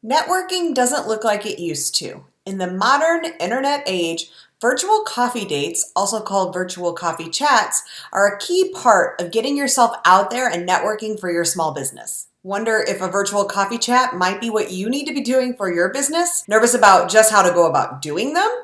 Networking doesn't look like it used to. In the modern internet age, virtual coffee dates, also called virtual coffee chats, are a key part of getting yourself out there and networking for your small business. Wonder if a virtual coffee chat might be what you need to be doing for your business? Nervous about just how to go about doing them?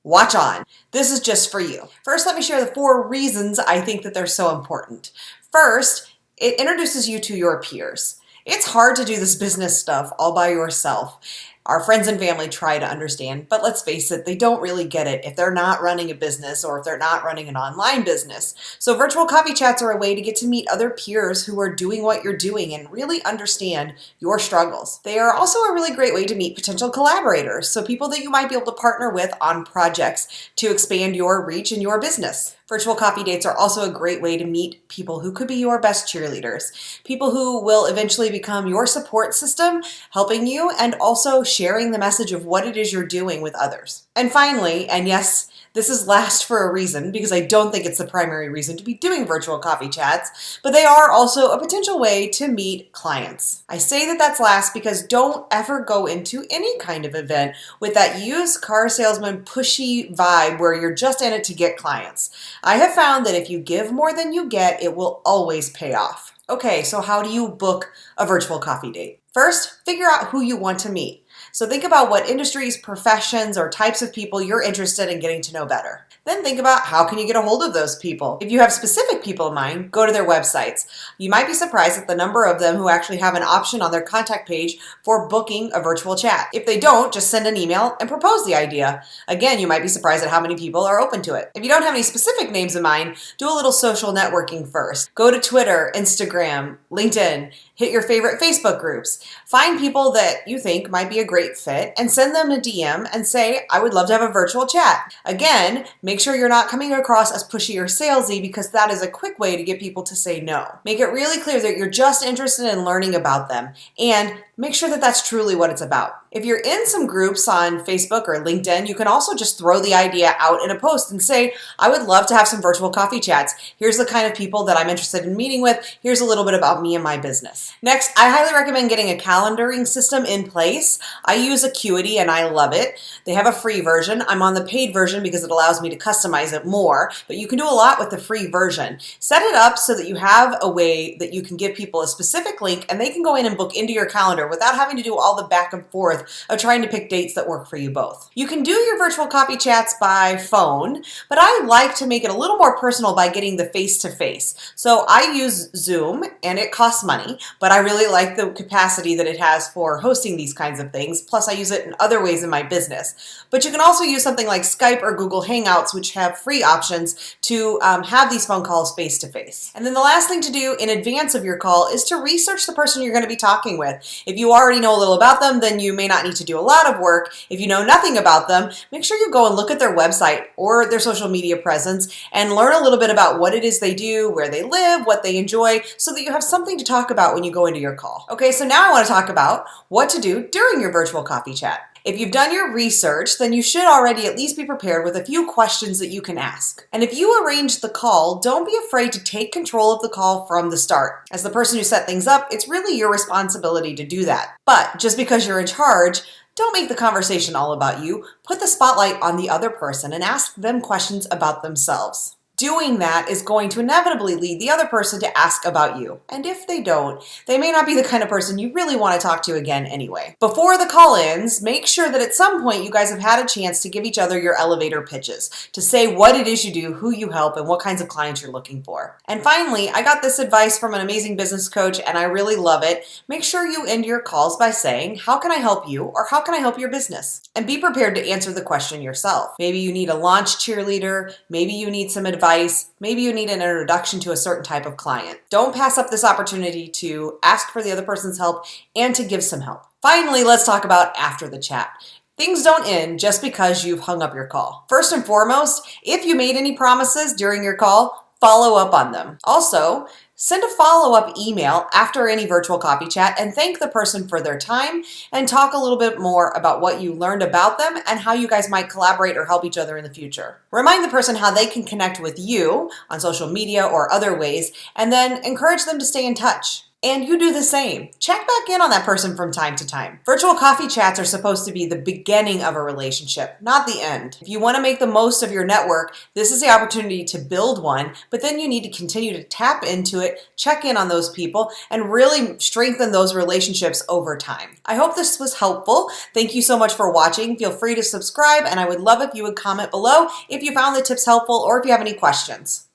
Watch on. This is just for you. First, let me share the 4 reasons I think that they're so important. First, it introduces you to your peers. It's hard to do this business stuff all by yourself. Our friends and family try to understand, but let's face it, they don't really get it if they're not running a business or if they're not running an online business. So virtual coffee chats are a way to get to meet other peers who are doing what you're doing and really understand your struggles. They are also a really great way to meet potential collaborators, so people that you might be able to partner with on projects to expand your reach in your business. Virtual coffee dates are also a great way to meet people who could be your best cheerleaders, people who will eventually become your support system, helping you and also sharing the message of what it is you're doing with others. And finally, and yes, this is last for a reason because I don't think it's the primary reason to be doing virtual coffee chats, but they are also a potential way to meet clients. I say that that's last because don't ever go into any kind of event with that used car salesman pushy vibe where you're just in it to get clients. I have found that if you give more than you get, it will always pay off. Okay, so how do you book a virtual coffee date? First, figure out who you want to meet. So think about what industries, professions, or types of people you're interested in getting to know better. Then think about how can you get a hold of those people. If you have specific people in mind, go to their websites. You might be surprised at the number of them who actually have an option on their contact page for booking a virtual chat. If they don't, just send an email and propose the idea. Again, you might be surprised at how many people are open to it. If you don't have any specific names in mind, do a little social networking first. Go to Twitter, Instagram, LinkedIn, hit your favorite Facebook groups. Find people that you think might be a great fit and send them a DM and say, I would love to have a virtual chat. Again, make sure you're not coming across as pushy or salesy because that is a quick way to get people to say no. Make it really clear that you're just interested in learning about them and make sure that that's truly what it's about. If you're in some groups on Facebook or LinkedIn, you can also just throw the idea out in a post and say, I would love to have some virtual coffee chats. Here's the kind of people that I'm interested in meeting with. Here's a little bit about me and my business. Next, I highly recommend getting a calendaring system in place. I use Acuity and I love it. They have a free version. I'm on the paid version because it allows me to customize it more, but you can do a lot with the free version. Set it up so that you have a way that you can give people a specific link and they can go in and book into your calendar without having to do all the back and forth of trying to pick dates that work for you both. You can do your virtual coffee chats by phone, but I like to make it a little more personal by getting the face-to-face. So I use Zoom and it costs money, but I really like the capacity that it has for hosting these kinds of things. Plus I use it in other ways in my business. But you can also use something like Skype or Google Hangouts, which have free options to have these phone calls face-to-face. And then the last thing to do in advance of your call is to research the person you're going to be talking with. If you already know a little about them, then you may not need to do a lot of work. If you know nothing about them, make sure you go and look at their website or their social media presence and learn a little bit about what it is they do, where they live, what they enjoy, so that you have something to talk about when you go into your call. Okay, so now I want to talk about what to do during your virtual coffee chat. If you've done your research, then you should already at least be prepared with a few questions that you can ask. And if you arrange the call, don't be afraid to take control of the call from the start. As the person who set things up, it's really your responsibility to do that. But just because you're in charge, don't make the conversation all about you. Put the spotlight on the other person and ask them questions about themselves. Doing that is going to inevitably lead the other person to ask about you. And if they don't, they may not be the kind of person you really want to talk to again anyway. Before the call ends, make sure that at some point you guys have had a chance to give each other your elevator pitches, to say what it is you do, who you help, and what kinds of clients you're looking for. And finally, I got this advice from an amazing business coach and I really love it. Make sure you end your calls by saying, how can I help you? Or how can I help your business? And be prepared to answer the question yourself. Maybe you need a launch cheerleader. Maybe you need some advice. Maybe you need an introduction to a certain type of client. Don't pass up this opportunity to ask for the other person's help and to give some help. Finally, let's talk about after the chat. Things don't end just because you've hung up your call. First and foremost, if you made any promises during your call, follow up on them. Also, send a follow-up email after any virtual coffee chat and thank the person for their time and talk a little bit more about what you learned about them and how you guys might collaborate or help each other in the future. Remind the person how they can connect with you on social media or other ways, and then encourage them to stay in touch. And you do the same. Check back in on that person from time to time. Virtual coffee chats are supposed to be the beginning of a relationship, not the end. If you want to make the most of your network, this is the opportunity to build one, but then you need to continue to tap into it, check in on those people, and really strengthen those relationships over time. I hope this was helpful. Thank you so much for watching. Feel free to subscribe, and I would love if you would comment below if you found the tips helpful or if you have any questions.